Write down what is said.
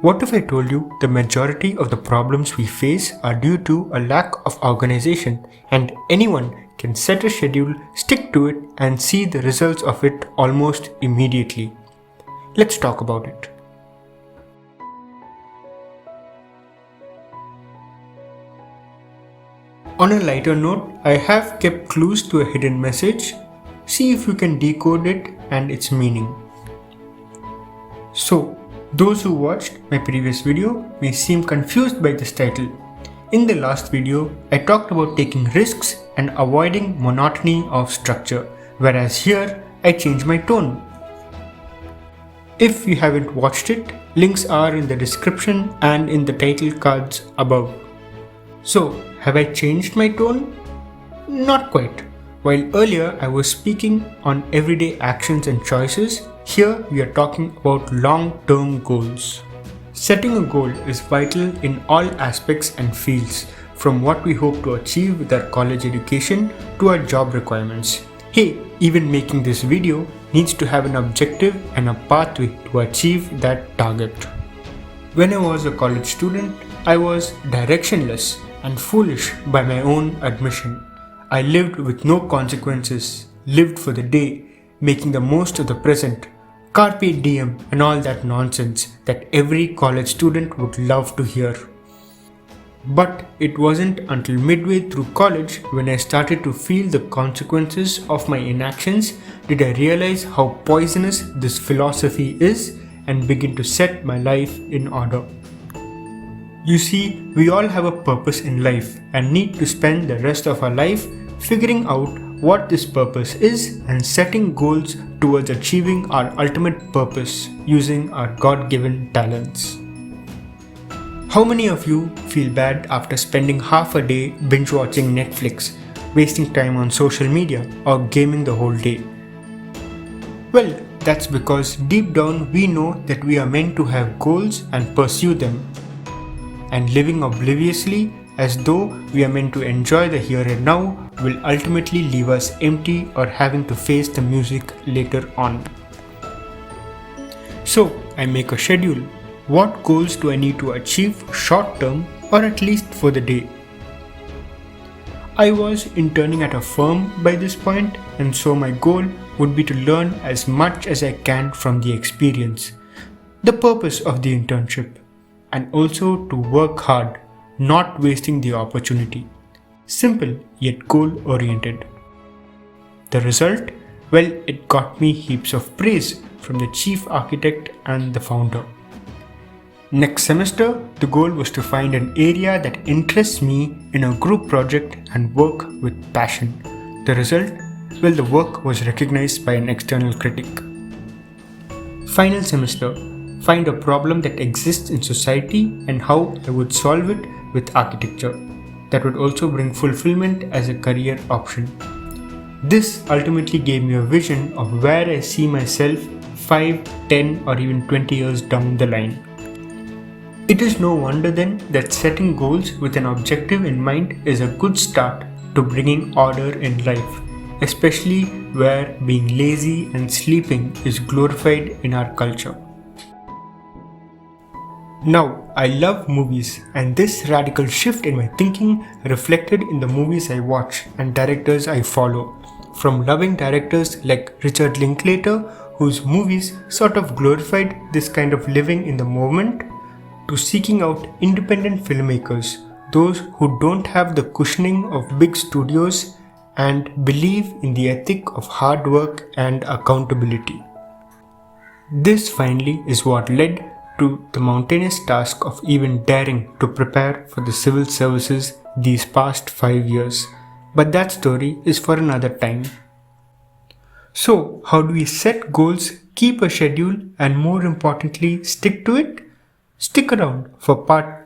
What if I told you the majority of the problems we face are due to a lack of organization and anyone can set a schedule, stick to it and see the results of it almost immediately? Let's talk about it. On a lighter note, I have kept clues to a hidden message. See if you can decode it and its meaning. So, those who watched my previous video may seem confused by this title. In the last video, I talked about taking risks and avoiding monotony of structure, whereas here I changed my tone. If you haven't watched it, links are in the description and in the title cards above. So, have I changed my tone? Not quite. While earlier I was speaking on everyday actions and choices, here we are talking about long-term goals. Setting a goal is vital in all aspects and fields, from what we hope to achieve with our college education to our job requirements. Hey, even making this video needs to have an objective and a pathway to achieve that target. When I was a college student, I was directionless and foolish by my own admission. I lived with no consequences, lived for the day, making the most of the present, carpe diem and all that nonsense that every college student would love to hear. But it wasn't until midway through college when I started to feel the consequences of my inactions did I realize how poisonous this philosophy is and begin to set my life in order. You see, we all have a purpose in life and need to spend the rest of our life figuring out what this purpose is and setting goals towards achieving our ultimate purpose using our God-given talents. How many of you feel bad after spending half a day binge watching Netflix, wasting time on social media or gaming the whole day? Well, that's because deep down we know that we are meant to have goals and pursue them. And living obliviously as though we are meant to enjoy the here and now will ultimately leave us empty or having to face the music later on. So I make a schedule. What goals do I need to achieve short term or at least for the day? I was interning at a firm by this point, and so my goal would be to learn as much as I can from the experience, the purpose of the internship, and also to work hard, not wasting the opportunity. Simple yet goal-oriented. The result? Well, it got me heaps of praise from the chief architect and the founder. Next semester, the goal was to find an area that interests me in a group project and work with passion. The result? Well, the work was recognized by an external critic. Final semester, find a problem that exists in society and how I would solve it with architecture. That would also bring fulfillment as a career option. This ultimately gave me a vision of where I see myself 5, 10 or even 20 years down the line. It is no wonder then that setting goals with an objective in mind is a good start to bringing order in life, especially where being lazy and sleeping is glorified in our culture. Now, I love movies, and this radical shift in my thinking reflected in the movies I watch and directors I follow. From loving directors like Richard Linklater, whose movies sort of glorified this kind of living in the moment, to seeking out independent filmmakers, those who don't have the cushioning of big studios and believe in the ethic of hard work and accountability. This finally is what led to the mountainous task of even daring to prepare for the civil services these past 5 years. But that story is for another time. So, how do we set goals, keep a schedule, and more importantly, stick to it? Stick around for part